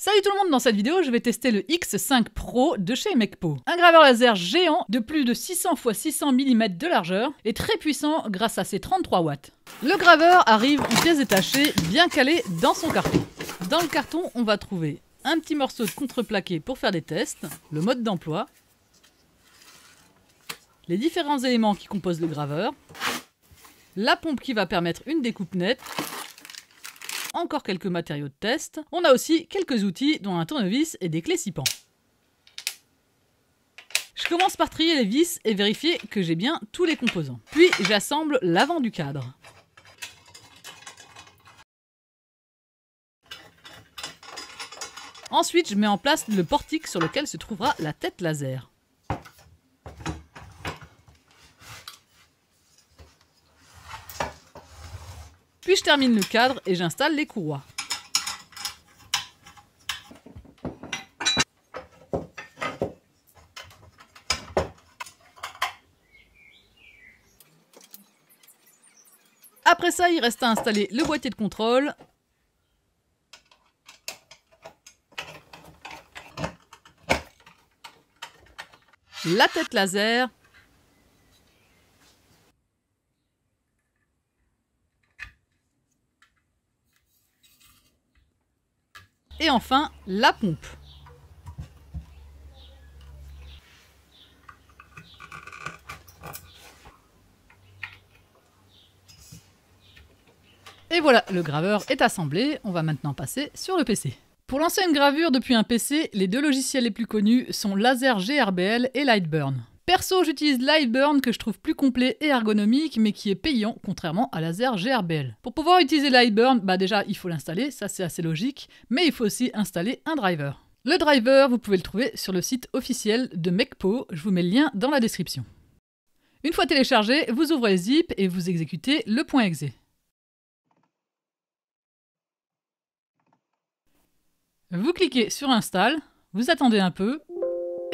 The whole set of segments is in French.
Salut tout le monde, dans cette vidéo je vais tester le X5 Pro de chez Mecpo. Un graveur laser géant de plus de 600 x 600 mm de largeur et très puissant grâce à ses 33 watts. Le graveur arrive en pièces détachées bien calé dans son carton. Dans le carton on va trouver un petit morceau de contreplaqué pour faire des tests, le mode d'emploi, les différents éléments qui composent le graveur, la pompe qui va permettre une découpe nette, encore quelques matériaux de test. On a aussi quelques outils dont un tournevis et des clés 6 pans. Je commence par trier les vis et vérifier que j'ai bien tous les composants. Puis j'assemble l'avant du cadre. Ensuite, je mets en place le portique sur lequel se trouvera la tête laser. Puis je termine le cadre et j'installe les courroies. Après ça, il reste à installer le boîtier de contrôle, la tête laser, et enfin la pompe. Et voilà, le graveur est assemblé, on va maintenant passer sur le PC. Pour lancer une gravure depuis un PC, les deux logiciels les plus connus sont Laser GRBL et Lightburn. Perso, j'utilise Lightburn que je trouve plus complet et ergonomique, mais qui est payant, contrairement à Laser GRBL. Pour pouvoir utiliser Lightburn, déjà il faut l'installer, ça c'est assez logique, mais il faut aussi installer un driver. Le driver, vous pouvez le trouver sur le site officiel de Mecpo, je vous mets le lien dans la description. Une fois téléchargé, vous ouvrez le zip et vous exécutez le .exe. Vous cliquez sur Install, vous attendez un peu,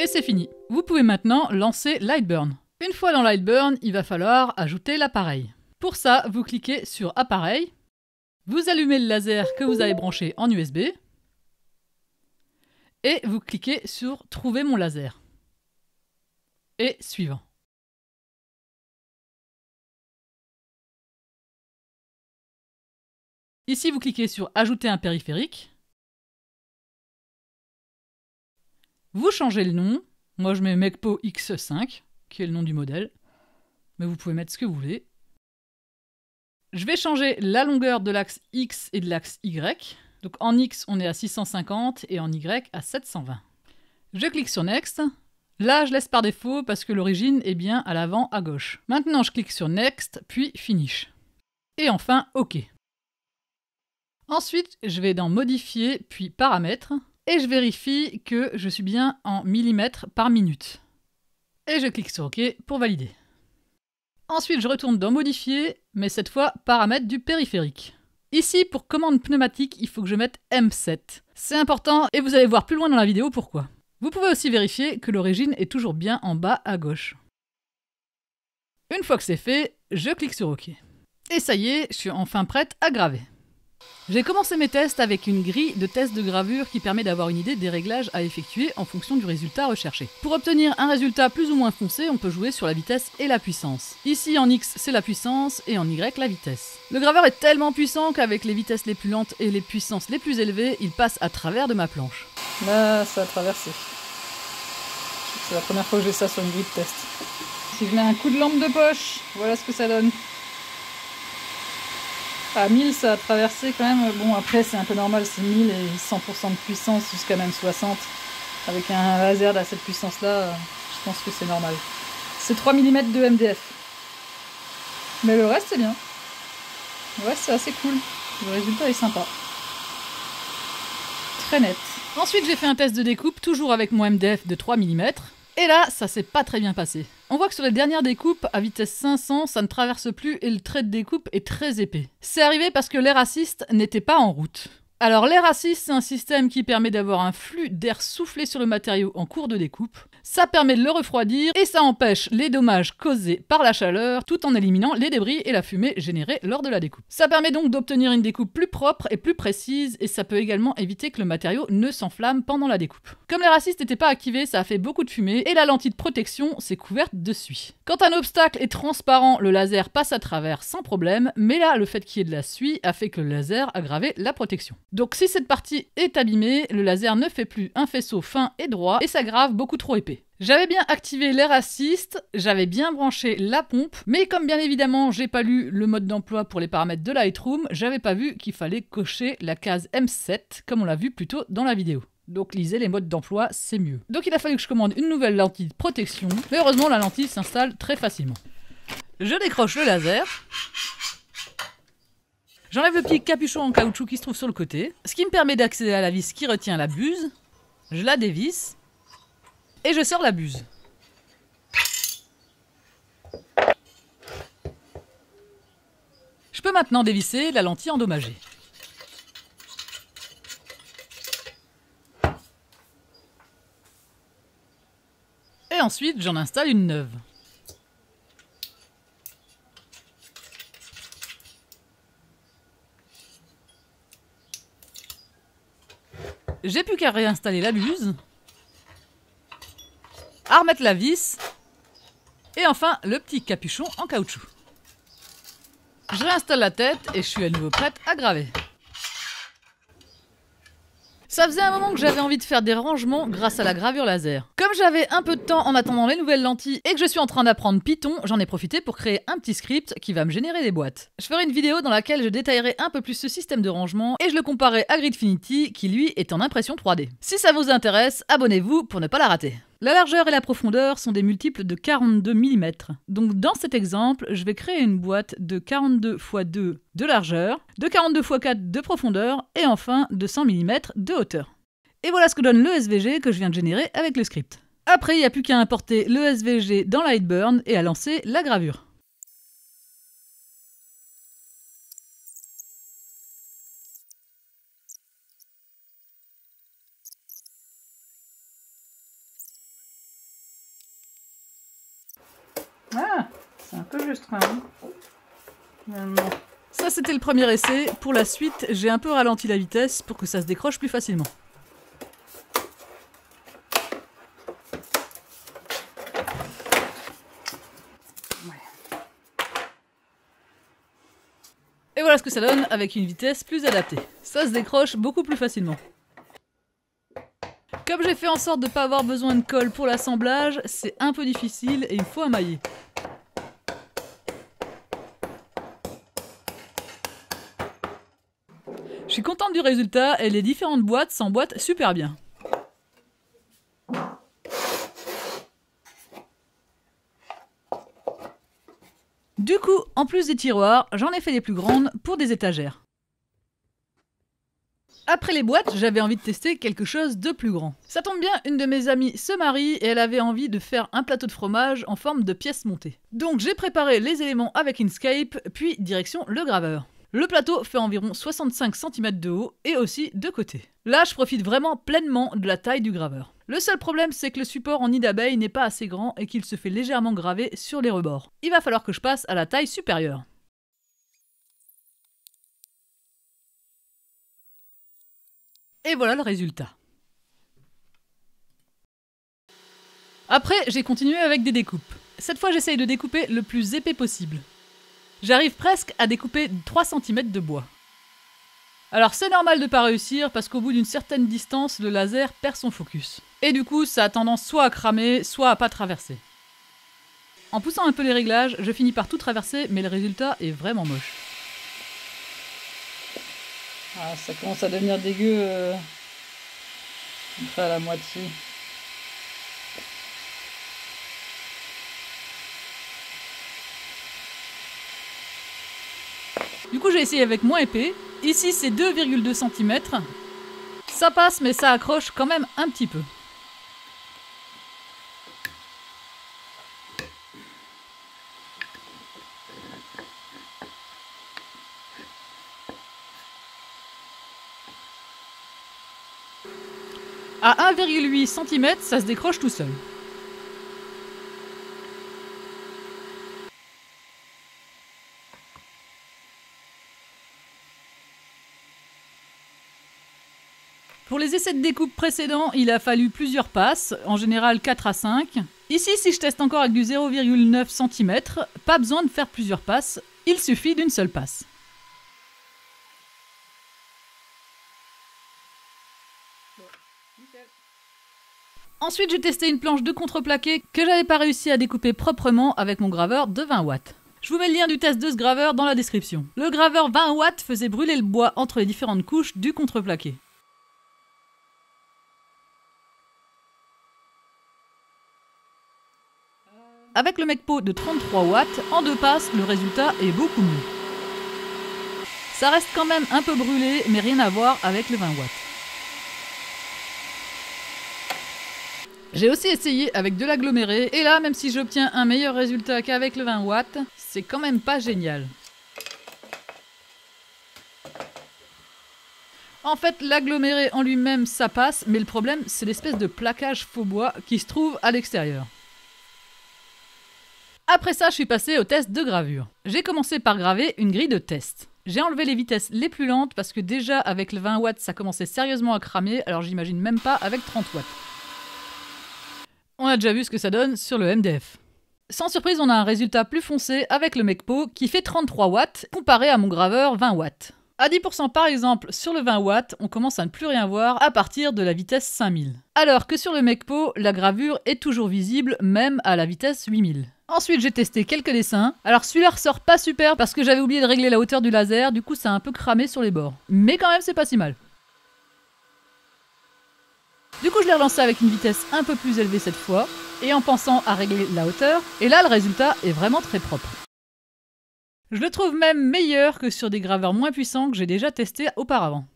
et c'est fini. Vous pouvez maintenant lancer Lightburn. Une fois dans Lightburn, il va falloir ajouter l'appareil. Pour ça, vous cliquez sur Appareil, vous allumez le laser que vous avez branché en USB, et vous cliquez sur Trouver mon laser. Et suivant. Ici, vous cliquez sur Ajouter un périphérique. Vous changez le nom, moi je mets Mecpo X5, qui est le nom du modèle, mais vous pouvez mettre ce que vous voulez. Je vais changer la longueur de l'axe X et de l'axe Y, donc en X on est à 650 et en Y à 720. Je clique sur Next, là je laisse par défaut parce que l'origine est bien à l'avant à gauche. Maintenant je clique sur Next, puis Finish. Et enfin OK. Ensuite je vais dans Modifier, puis Paramètres, et je vérifie que je suis bien en millimètres par minute. Et je clique sur OK pour valider. Ensuite, je retourne dans Modifier, mais cette fois, paramètres du périphérique. Ici, pour commande pneumatique, il faut que je mette M7. C'est important et vous allez voir plus loin dans la vidéo pourquoi. Vous pouvez aussi vérifier que l'origine est toujours bien en bas à gauche. Une fois que c'est fait, je clique sur OK. Et ça y est, je suis enfin prête à graver. J'ai commencé mes tests avec une grille de test de gravure qui permet d'avoir une idée des réglages à effectuer en fonction du résultat recherché. Pour obtenir un résultat plus ou moins foncé, on peut jouer sur la vitesse et la puissance. Ici en X c'est la puissance et en Y la vitesse. Le graveur est tellement puissant qu'avec les vitesses les plus lentes et les puissances les plus élevées, il passe à travers de ma planche. Là ça a traversé. C'est la première fois que j'ai ça sur une grille de test. Si je mets un coup de lampe de poche, voilà ce que ça donne. À 1000 ça a traversé quand même, bon après c'est un peu normal, c'est 1000 et 100% de puissance jusqu'à même 60. Avec un laser à cette puissance là, je pense que c'est normal. C'est 3 mm de MDF. Mais le reste c'est bien. Le reste c'est assez cool, le résultat est sympa. Très net. Ensuite j'ai fait un test de découpe, toujours avec mon MDF de 3 mm. Et là, ça s'est pas très bien passé. On voit que sur les dernières découpes, à vitesse 500, ça ne traverse plus et le trait de découpe est très épais. C'est arrivé parce que l'air assist n'était pas en route. Alors l'air assist, c'est un système qui permet d'avoir un flux d'air soufflé sur le matériau en cours de découpe. Ça permet de le refroidir et ça empêche les dommages causés par la chaleur tout en éliminant les débris et la fumée générée lors de la découpe. Ça permet donc d'obtenir une découpe plus propre et plus précise et ça peut également éviter que le matériau ne s'enflamme pendant la découpe. Comme l'air assist n'était pas activé, ça a fait beaucoup de fumée et la lentille de protection s'est couverte de suie. Quand un obstacle est transparent, le laser passe à travers sans problème, mais là le fait qu'il y ait de la suie a fait que le laser a gravé la protection. Donc si cette partie est abîmée, le laser ne fait plus un faisceau fin et droit et s'aggrave beaucoup trop épais. J'avais bien activé l'air assist, j'avais bien branché la pompe, mais comme bien évidemment j'ai pas lu le mode d'emploi pour les paramètres de Lightroom, j'avais pas vu qu'il fallait cocher la case M7 comme on l'a vu plus tôt dans la vidéo. Donc lisez les modes d'emploi, c'est mieux. Donc il a fallu que je commande une nouvelle lentille de protection, mais heureusement la lentille s'installe très facilement. Je décroche le laser. J'enlève le petit capuchon en caoutchouc qui se trouve sur le côté, ce qui me permet d'accéder à la vis qui retient la buse. Je la dévisse et je sors la buse. Je peux maintenant dévisser la lentille endommagée. Et ensuite, j'en installe une neuve. J'ai plus qu'à réinstaller la buse, à remettre la vis, et enfin le petit capuchon en caoutchouc. Je réinstalle la tête et je suis à nouveau prête à graver. Ça faisait un moment que j'avais envie de faire des rangements grâce à la gravure laser. Comme j'avais un peu de temps en attendant les nouvelles lentilles et que je suis en train d'apprendre Python, j'en ai profité pour créer un petit script qui va me générer des boîtes. Je ferai une vidéo dans laquelle je détaillerai un peu plus ce système de rangement et je le comparerai à Gridfinity qui lui est en impression 3D. Si ça vous intéresse, abonnez-vous pour ne pas la rater. La largeur et la profondeur sont des multiples de 42 mm. Donc dans cet exemple, je vais créer une boîte de 42 x 2 de largeur, de 42 x 4 de profondeur et enfin de 100 mm de hauteur. Et voilà ce que donne le SVG que je viens de générer avec le script. Après, il n'y a plus qu'à importer le SVG dans Lightburn et à lancer la gravure. Ah, c'est un peu juste quand même. Ça, c'était le premier essai. Pour la suite, j'ai un peu ralenti la vitesse pour que ça se décroche plus facilement. Et voilà ce que ça donne avec une vitesse plus adaptée. Ça se décroche beaucoup plus facilement. Comme j'ai fait en sorte de ne pas avoir besoin de colle pour l'assemblage, c'est un peu difficile et il faut émailler. Je suis contente du résultat et les différentes boîtes s'emboîtent super bien. Du coup, en plus des tiroirs, j'en ai fait des plus grandes pour des étagères. Après les boîtes, j'avais envie de tester quelque chose de plus grand. Ça tombe bien, une de mes amies se marie et elle avait envie de faire un plateau de fromage en forme de pièces montées. Donc j'ai préparé les éléments avec Inkscape, puis direction le graveur. Le plateau fait environ 65 cm de haut et aussi de côté. Là, je profite vraiment pleinement de la taille du graveur. Le seul problème, c'est que le support en nid d'abeille n'est pas assez grand et qu'il se fait légèrement graver sur les rebords. Il va falloir que je passe à la taille supérieure. Et voilà le résultat. Après, j'ai continué avec des découpes. Cette fois, j'essaye de découper le plus épais possible. J'arrive presque à découper 3 cm de bois. Alors c'est normal de pas réussir parce qu'au bout d'une certaine distance, le laser perd son focus. Et du coup, ça a tendance soit à cramer, soit à pas traverser. En poussant un peu les réglages, je finis par tout traverser, mais le résultat est vraiment moche. Ah, ça commence à devenir dégueu. Enfin, à la moitié. Du coup, j'ai essayé avec moins épais. Ici, c'est 2,2 cm. Ça passe, mais ça accroche quand même un petit peu. À 1,8 cm, ça se décroche tout seul. Pour les essais de découpe précédents, il a fallu plusieurs passes, en général 4 à 5. Ici, si je teste encore avec du 0,9 cm, pas besoin de faire plusieurs passes, il suffit d'une seule passe. Ensuite, j'ai testé une planche de contreplaqué que j'avais pas réussi à découper proprement avec mon graveur de 20 watts. Je vous mets le lien du test de ce graveur dans la description. Le graveur 20 watts faisait brûler le bois entre les différentes couches du contreplaqué. Avec le Mecpo de 33 watts, en 2 passes, le résultat est beaucoup mieux. Ça reste quand même un peu brûlé, mais rien à voir avec le 20 watts. J'ai aussi essayé avec de l'aggloméré, et là, même si j'obtiens un meilleur résultat qu'avec le 20 watts, c'est quand même pas génial. En fait, l'aggloméré en lui-même, ça passe, mais le problème, c'est l'espèce de plaquage faux bois qui se trouve à l'extérieur. Après ça, je suis passée au test de gravure. J'ai commencé par graver une grille de test. J'ai enlevé les vitesses les plus lentes parce que déjà avec le 20 watts, ça commençait sérieusement à cramer, alors j'imagine même pas avec 30 watts. On a déjà vu ce que ça donne sur le MDF. Sans surprise, on a un résultat plus foncé avec le Mecpo qui fait 33 watts comparé à mon graveur 20 watts. À 10% par exemple, sur le 20 watts, on commence à ne plus rien voir à partir de la vitesse 5000. Alors que sur le Mecpo, la gravure est toujours visible même à la vitesse 8000. Ensuite, j'ai testé quelques dessins. Alors celui-là ressort pas super parce que j'avais oublié de régler la hauteur du laser, du coup ça a un peu cramé sur les bords. Mais quand même, c'est pas si mal. Du coup, je l'ai relancé avec une vitesse un peu plus élevée cette fois, et en pensant à régler la hauteur, et là le résultat est vraiment très propre. Je le trouve même meilleur que sur des graveurs moins puissants que j'ai déjà testés auparavant.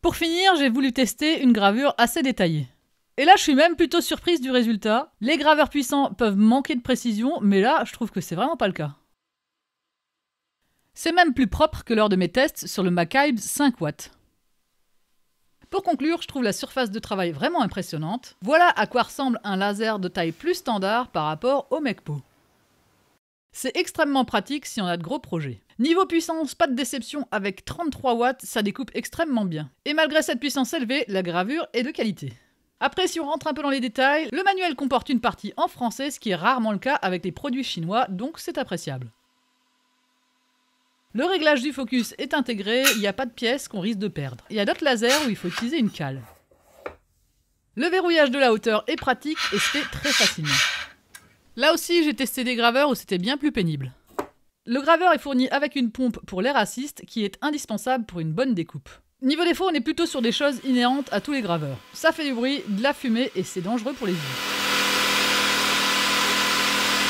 Pour finir, j'ai voulu tester une gravure assez détaillée. Et là, je suis même plutôt surprise du résultat. Les graveurs puissants peuvent manquer de précision, mais là, je trouve que c'est vraiment pas le cas. C'est même plus propre que lors de mes tests sur le Maccabe 5 watts. Pour conclure, je trouve la surface de travail vraiment impressionnante. Voilà à quoi ressemble un laser de taille plus standard par rapport au Mecpo. C'est extrêmement pratique si on a de gros projets. Niveau puissance, pas de déception, avec 33 watts, ça découpe extrêmement bien. Et malgré cette puissance élevée, la gravure est de qualité. Après, si on rentre un peu dans les détails, le manuel comporte une partie en français, ce qui est rarement le cas avec les produits chinois, donc c'est appréciable. Le réglage du focus est intégré, il n'y a pas de pièces qu'on risque de perdre. Il y a d'autres lasers où il faut utiliser une cale. Le verrouillage de la hauteur est pratique et se fait très facilement. Là aussi, j'ai testé des graveurs où c'était bien plus pénible. Le graveur est fourni avec une pompe pour l'air assist qui est indispensable pour une bonne découpe. Niveau défaut, on est plutôt sur des choses inhérentes à tous les graveurs. Ça fait du bruit, de la fumée et c'est dangereux pour les yeux.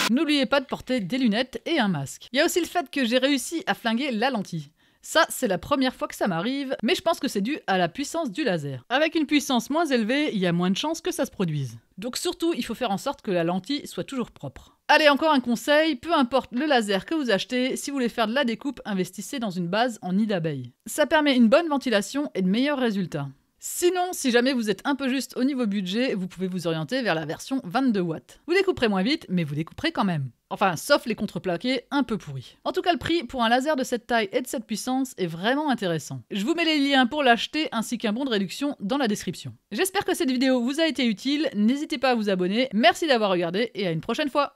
N'oubliez pas de porter des lunettes et un masque. Il y a aussi le fait que j'ai réussi à flinguer la lentille. Ça, c'est la première fois que ça m'arrive, mais je pense que c'est dû à la puissance du laser. Avec une puissance moins élevée, il y a moins de chances que ça se produise. Donc surtout, il faut faire en sorte que la lentille soit toujours propre. Allez, encore un conseil, peu importe le laser que vous achetez, si vous voulez faire de la découpe, investissez dans une base en nid d'abeille. Ça permet une bonne ventilation et de meilleurs résultats. Sinon, si jamais vous êtes un peu juste au niveau budget, vous pouvez vous orienter vers la version 22 watts. Vous découperez moins vite, mais vous découperez quand même. Enfin, sauf les contreplaqués un peu pourris. En tout cas, le prix pour un laser de cette taille et de cette puissance est vraiment intéressant. Je vous mets les liens pour l'acheter ainsi qu'un bon de réduction dans la description. J'espère que cette vidéo vous a été utile, n'hésitez pas à vous abonner, merci d'avoir regardé et à une prochaine fois.